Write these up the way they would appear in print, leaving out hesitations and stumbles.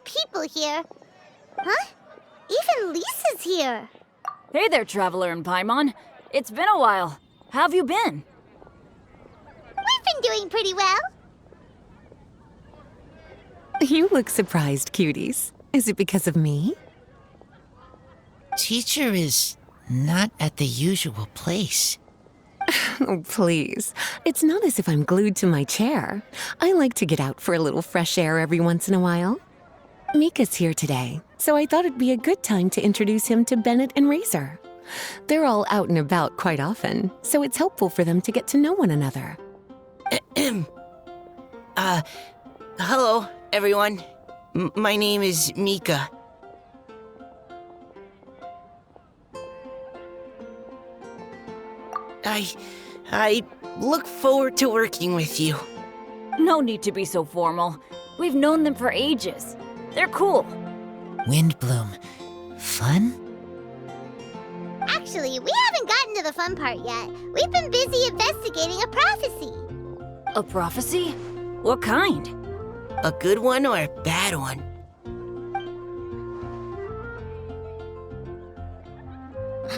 people here. Huh? Even Lisa's here. Hey there, Traveler and Paimon. It's been a while. How have you been? We've been doing pretty well. You look surprised, cuties. Is it because of me? Teacher is not at the usual place. Oh, please. It's not as if I'm glued to my chair. I like to get out for a little fresh air every once in a while. Mika's here today, so I thought it'd be a good time to introduce him to Bennett and Razor. They're all out and about quite often, so it's helpful for them to get to know one another. Hello, everyone. My name is Mika. I look forward to working with you. No need to be so formal. We've known them for ages. They're cool. Windbloom. Fun? Actually, we haven't gotten to the fun part yet. We've been busy investigating a prophecy. A prophecy? What kind? A good one or a bad one?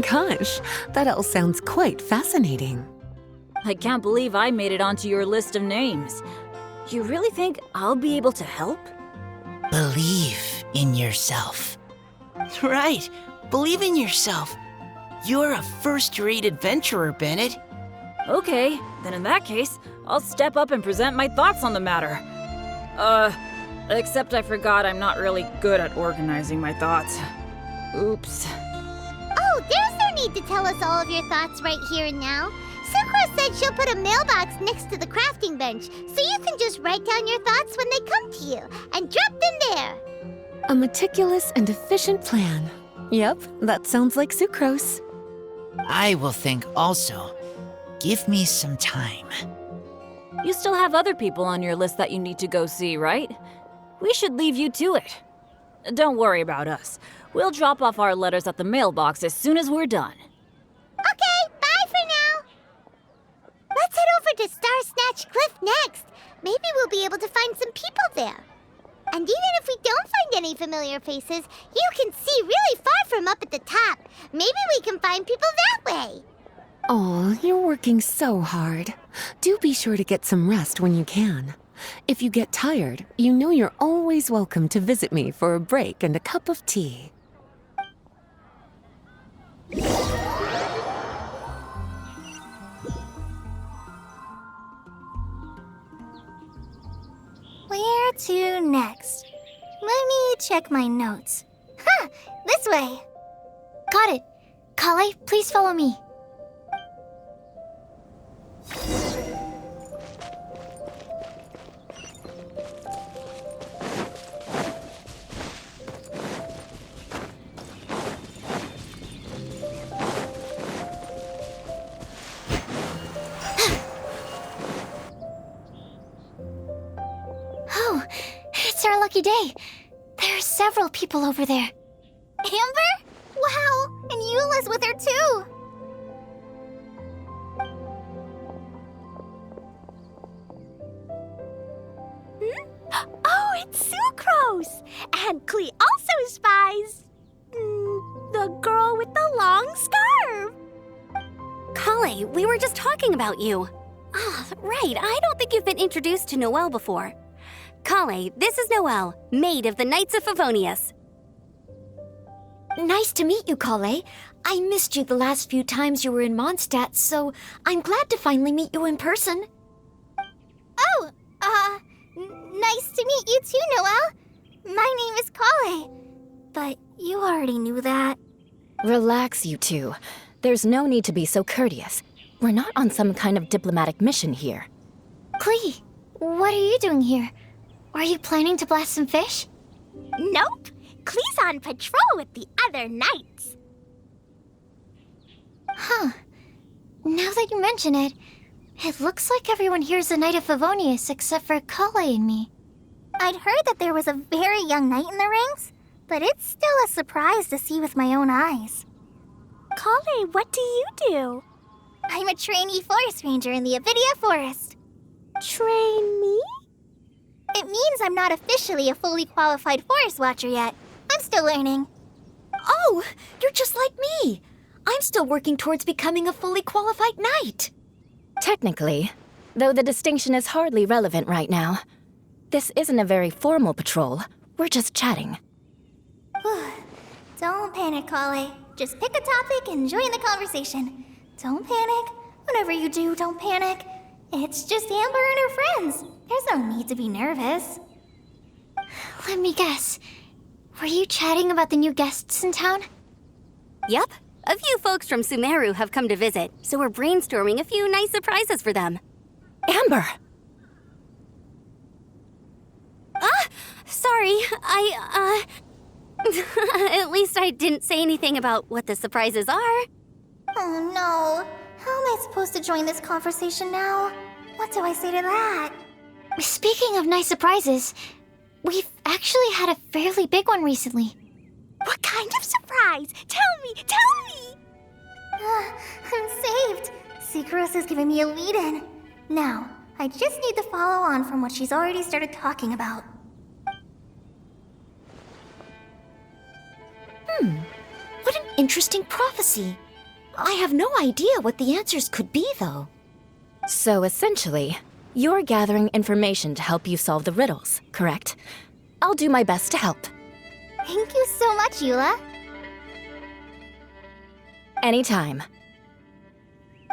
Gosh, that all sounds quite fascinating. I can't believe I made it onto your list of names. You really think I'll be able to help? Believe in yourself. Right. Believe in yourself. You're a first-rate adventurer, Bennett. Okay, then in that case, I'll step up and present my thoughts on the matter. Except I forgot I'm not really good at organizing my thoughts. Oops. Oh, there's no need to tell us all of your thoughts right here and now. Sucrose said she'll put a mailbox next to the crafting bench, so you can just write down your thoughts when they come to you, and drop them there. A meticulous and efficient plan. Yep, that sounds like sucrose. I will think also. Give me some time. You still have other people on your list that you need to go see, right? We should leave you to it. Don't worry about us. We'll drop off our letters at the mailbox as soon as we're done. Okay, bye for now. Let's head over to Star Snatch Cliff next. Maybe we'll be able to find some people there. And even if we don't find any familiar faces, you can see really far from up at the top. Maybe we can find people that way. Oh, you're working so hard. Do be sure to get some rest when you can. If you get tired, you know you're always welcome to visit me for a break and a cup of tea. Where to next? Let me check my notes. Huh, this way. Got it. Kale, please follow me. Oh, it's our lucky day. There are several people over there. Amber? Wow, and Eula's with her too. Oh, it's Sucrose! And Klee also spies the girl with the long scarf. Kale, we were just talking about you. Ah, right. I don't think you've been introduced to Noelle before. Kale, this is Noelle, maid of the Knights of Favonius. Nice to meet you, Kale. I missed you the last few times you were in Mondstadt, so I'm glad to finally meet you in person. Oh, nice to meet you too, Noelle. My name is Kale. But you already knew that. Relax, you two. There's no need to be so courteous. We're not on some kind of diplomatic mission here. Klee, what are you doing here? Are you planning to blast some fish? Nope. Klee's on patrol with the other knights. Huh. Now that you mention it, it looks like everyone here's a Knight of Favonius except for Kale and me. I'd heard that there was a very young knight in the ranks, but it's still a surprise to see with my own eyes. Kale, what do you do? I'm a trainee forest ranger in the Avidia Forest. Trainee? It means I'm not officially a fully qualified forest watcher yet. I'm still learning. Oh, you're just like me. I'm still working towards becoming a fully qualified knight. Technically, though the distinction is hardly relevant right now. This isn't a very formal patrol. We're just chatting. Don't panic, Kale. Just pick a topic and join the conversation. Don't panic. Whatever you do, don't panic. It's just Amber and her friends. There's no need to be nervous. Let me guess. Were you chatting about the new guests in town? Yep. A few folks from Sumeru have come to visit, so we're brainstorming a few nice surprises for them. Amber! Sorry, At least I didn't say anything about what the surprises are. Oh no. How am I supposed to join this conversation now? What do I say to that? Speaking of nice surprises, we've actually had a fairly big one recently. What kind of surprise? Tell me! I'm saved. Secros is giving me a lead-in. Now, I just need to follow on from what she's already started talking about. What an interesting prophecy. I have no idea what the answers could be, though. So essentially, you're gathering information to help you solve the riddles, correct? I'll do my best to help. Thank you so much, Eula. Anytime.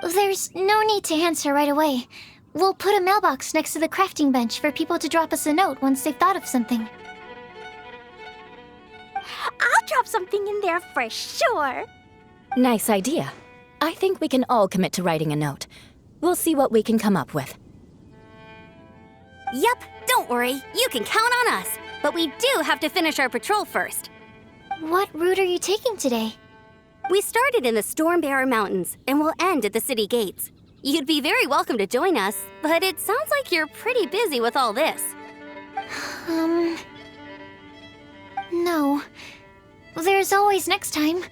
There's no need to answer right away. We'll put a mailbox next to the crafting bench for people to drop us a note once they've thought of something. I'll drop something in there for sure. Nice idea. I think we can all commit to writing a note. We'll see what we can come up with. Yep, don't worry. You can count on us. But we do have to finish our patrol first. What route are you taking today? We started in the Stormbearer Mountains, and we'll end at the city gates. You'd be very welcome to join us, but it sounds like you're pretty busy with all this. No. There's always next time.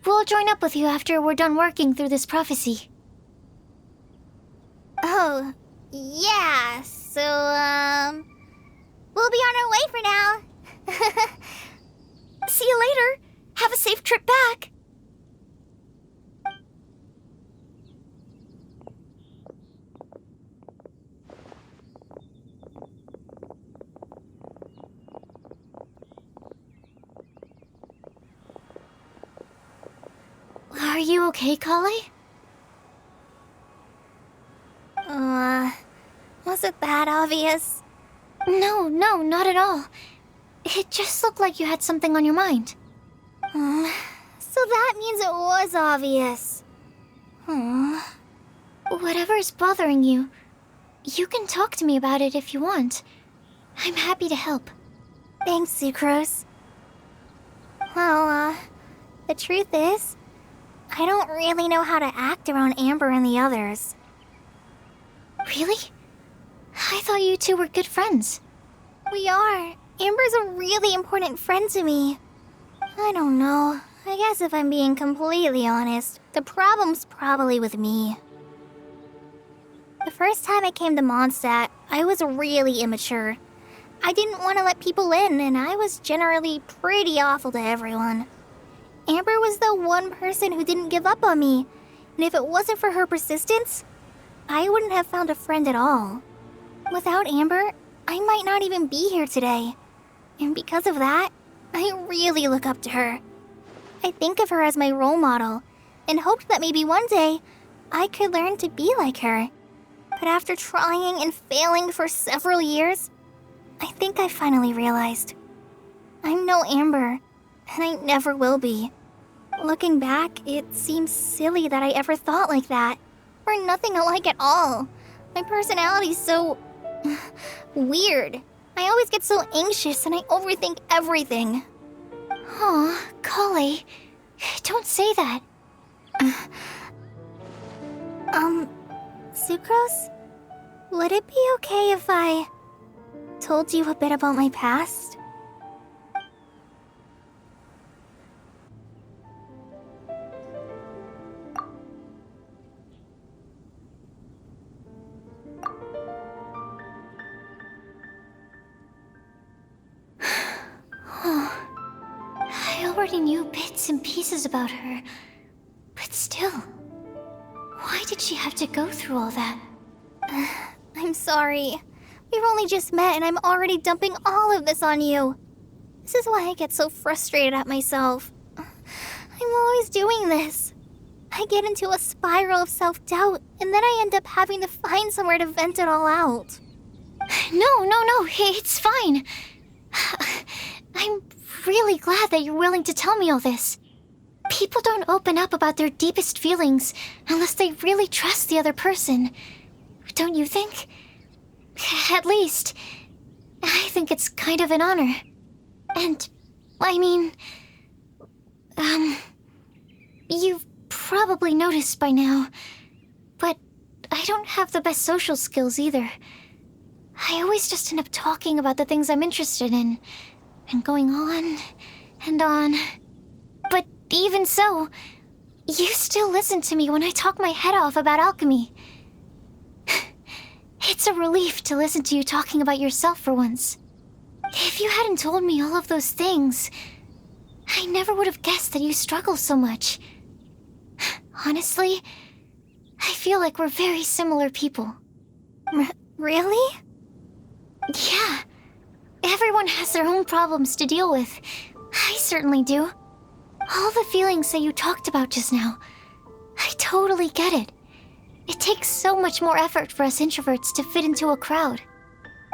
We'll join up with you after we're done working through this prophecy. Oh, yeah, so, we'll be on our way for now. See you later. Have a safe trip back. Are you okay, Kale? Was it that obvious? No, not at all. It just looked like you had something on your mind. So that means it was obvious. Whatever's bothering you, you can talk to me about it if you want. I'm happy to help. Thanks, Sucrose. Well, the truth is, I don't really know how to act around Amber and the others. Really? I thought you two were good friends. We are. Amber's a really important friend to me. I don't know. I guess if I'm being completely honest, the problem's probably with me. The first time I came to Mondstadt, I was really immature. I didn't want to let people in, and I was generally pretty awful to everyone. Amber was the one person who didn't give up on me, and if it wasn't for her persistence, I wouldn't have found a friend at all. Without Amber, I might not even be here today. And because of that, I really look up to her. I think of her as my role model, and hoped that maybe one day I could learn to be like her. But after trying and failing for several years, I think I finally realized. I'm no Amber, and I never will be. Looking back, it seems silly that I ever thought like that. We're nothing alike at all. My personality's so... weird. I always get so anxious and I overthink everything. Aw, Kale, don't say that. Sucrose? Would it be okay if I told you a bit about my past? already knew bits and pieces about her. But still, why did she have to go through all that? I'm sorry. We've only just met and I'm already dumping all of this on you. This is why I get so frustrated at myself. I'm always doing this. I get into a spiral of self-doubt, and then I end up having to find somewhere to vent it all out. No, it's fine. I'm really glad that you're willing to tell me all this. People don't open up about their deepest feelings unless they really trust the other person. Don't you think? At least, I think it's kind of an honor. And, I mean, you've probably noticed by now, but I don't have the best social skills either. I always just end up talking about the things I'm interested in, and going on and on. But even so, you still listen to me when I talk my head off about alchemy. It's a relief to listen to you talking about yourself for once. If you hadn't told me all of those things, I never would have guessed that you struggle so much. Honestly, I feel like we're very similar people. Really? Yeah. Everyone has their own problems to deal with. I certainly do. All the feelings that you talked about just now, I totally get it. It takes so much more effort for us introverts to fit into a crowd.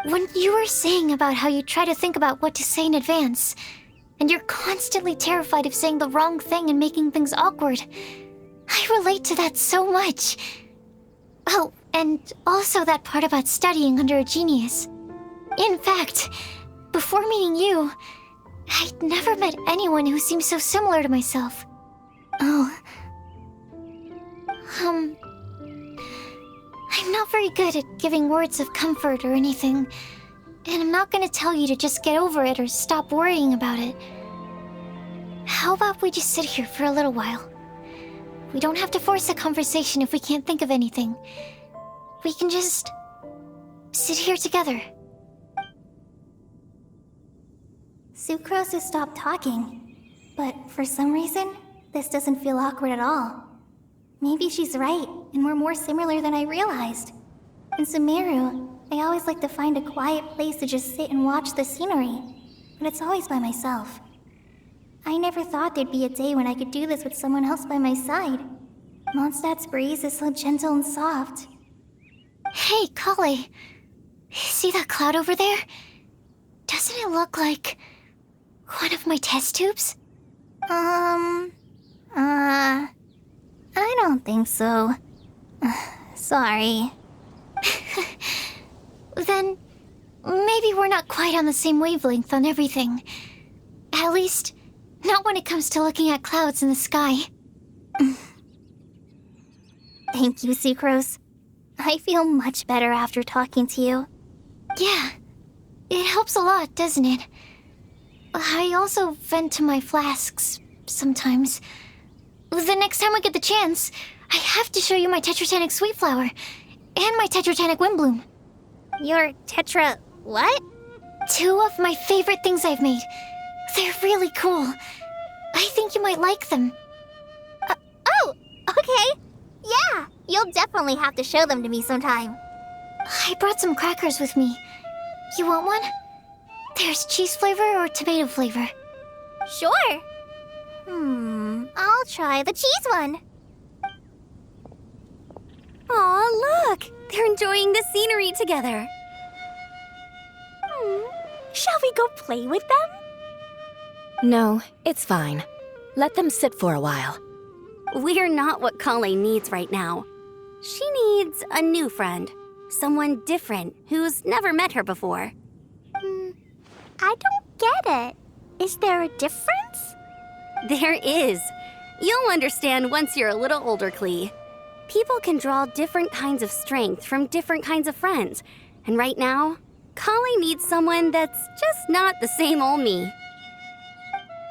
When you were saying about how you try to think about what to say in advance, and you're constantly terrified of saying the wrong thing and making things awkward, I relate to that so much. Oh, and also that part about studying under a genius. In fact, before meeting you, I'd never met anyone who seemed so similar to myself. Oh. I'm not very good at giving words of comfort or anything, and I'm not gonna tell you to just get over it or stop worrying about it. How about we just sit here for a little while? We don't have to force a conversation if we can't think of anything. We can just sit here together. Sucrose has stopped talking, but for some reason, this doesn't feel awkward at all. Maybe she's right, and we're more similar than I realized. In Sumeru, I always like to find a quiet place to just sit and watch the scenery, but it's always by myself. I never thought there'd be a day when I could do this with someone else by my side. Mondstadt's breeze is so gentle and soft. Hey, Kale. See that cloud over there? Doesn't it look like one of my test tubes? I don't think so. Sorry. Then maybe we're not quite on the same wavelength on everything. At least, not when it comes to looking at clouds in the sky. Thank you, Sucrose. I feel much better after talking to you. Yeah, it helps a lot, doesn't it? I also vent to my flasks sometimes. The next time I get the chance, I have to show you my Tetratanic Sweet Flower and my Tetratanic Windbloom. Your Tetra... what? 2 of my favorite things I've made. They're really cool. I think you might like them. Oh, okay. Yeah, you'll definitely have to show them to me sometime. I brought some crackers with me. You want one? There's cheese flavor or tomato flavor. Sure. I'll try the cheese one. Aw, look! They're enjoying the scenery together. Shall we go play with them? No, it's fine. Let them sit for a while. We're not what Kale needs right now. She needs a new friend. Someone different who's never met her before. I don't get it. Is there a difference? There is. You'll understand once you're a little older, Klee. People can draw different kinds of strength from different kinds of friends. And right now, Kale needs someone that's just not the same old me.